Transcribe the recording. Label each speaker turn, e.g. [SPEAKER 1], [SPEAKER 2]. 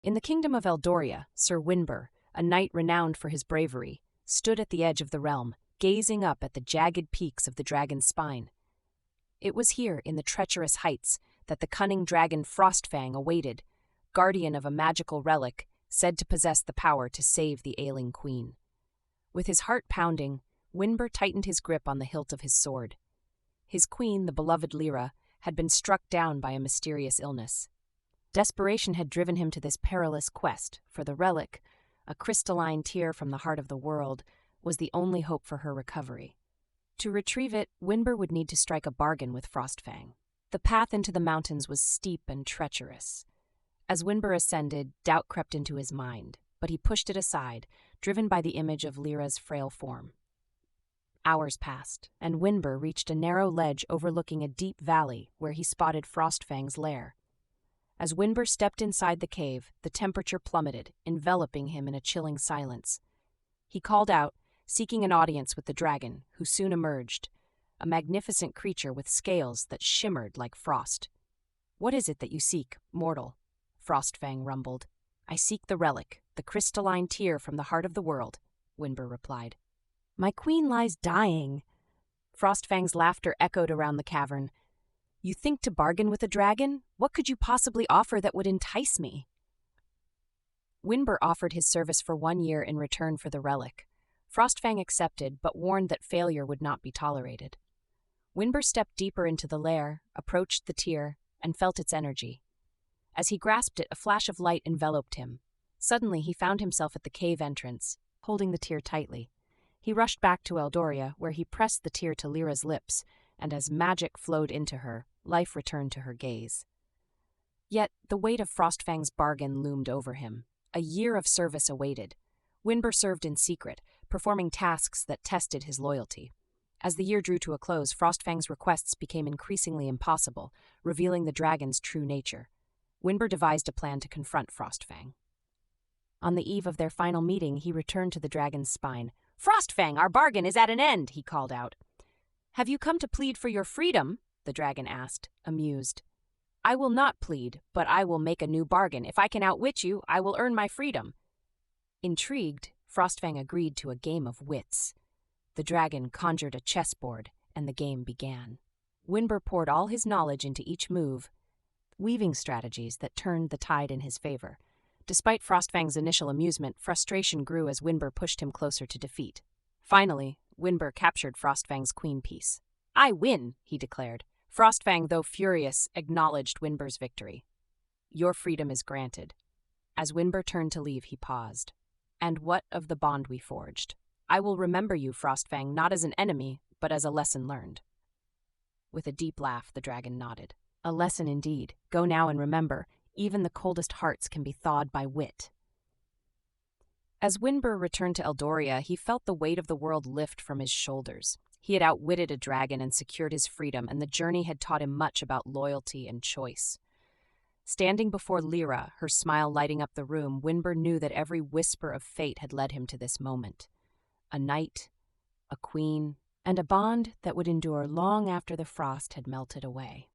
[SPEAKER 1] In the kingdom of Eldoria, Sir Wynbr, a knight renowned for his bravery, stood at the edge of the realm, gazing up at the jagged peaks of the dragon's spine. It was here, in the treacherous heights, that the cunning dragon FrostFang awaited, guardian of a magical relic said to possess the power to save the ailing queen. With his heart pounding, Wynbr tightened his grip on the hilt of his sword. His queen, the beloved Lyra, had been struck down by a mysterious illness. Desperation had driven him to this perilous quest, for the relic, a crystalline tear from the heart of the world, was the only hope for her recovery. To retrieve it, Wynbr would need to strike a bargain with FrostFang. The path into the mountains was steep and treacherous. As Wynbr ascended, doubt crept into his mind, but he pushed it aside, driven by the image of Lyra's frail form. Hours passed, and Wynbr reached a narrow ledge overlooking a deep valley where he spotted FrostFang's lair. As Wynbr stepped inside the cave, the temperature plummeted, enveloping him in a chilling silence. He called out, seeking an audience with the dragon, who soon emerged, a magnificent creature with scales that shimmered like frost. "What is it that you seek, mortal?" FrostFang rumbled. "I seek the relic, the crystalline tear from the heart of the world," Wynbr replied. "My queen lies dying." FrostFang's laughter echoed around the cavern. "You think to bargain with a dragon? What could you possibly offer that would entice me?" Wynbr offered his service for 1 year in return for the relic. FrostFang accepted, but warned that failure would not be tolerated. Wynbr stepped deeper into the lair, approached the tear, and felt its energy. As he grasped it, a flash of light enveloped him. Suddenly, he found himself at the cave entrance, holding the tear tightly. He rushed back to Eldoria, where he pressed the tear to Lyra's lips, and as magic flowed into her, life returned to her gaze. Yet the weight of FrostFang's bargain loomed over him. A year of service awaited. Wynbr served in secret, performing tasks that tested his loyalty. As the year drew to a close, FrostFang's requests became increasingly impossible, revealing the dragon's true nature. Wynbr devised a plan to confront FrostFang. On the eve of their final meeting, he returned to the dragon's spine. "FrostFang, our bargain is at an end," he called out. "Have you come to plead for your freedom?" the dragon asked, amused. "I will not plead, but I will make a new bargain. If I can outwit you, I will earn my freedom." Intrigued, FrostFang agreed to a game of wits. The dragon conjured a chessboard, and the game began. Wynbr poured all his knowledge into each move, weaving strategies that turned the tide in his favor. Despite FrostFang's initial amusement, frustration grew as Wynbr pushed him closer to defeat. Finally, Wynbr captured FrostFang's queen piece. "I win," he declared. FrostFang, though furious, acknowledged Wynbr's victory. "Your freedom is granted." As Wynbr turned to leave, he paused. "And what of the bond we forged? I will remember you, FrostFang, not as an enemy, but as a lesson learned." With a deep laugh, the dragon nodded. "A lesson indeed. Go now and remember, even the coldest hearts can be thawed by wit." As Wynbr returned to Eldoria, he felt the weight of the world lift from his shoulders. He had outwitted a dragon and secured his freedom, and the journey had taught him much about loyalty and choice. Standing before Lyra, her smile lighting up the room, Wynbr knew that every whisper of fate had led him to this moment. A knight, a queen, and a bond that would endure long after the frost had melted away.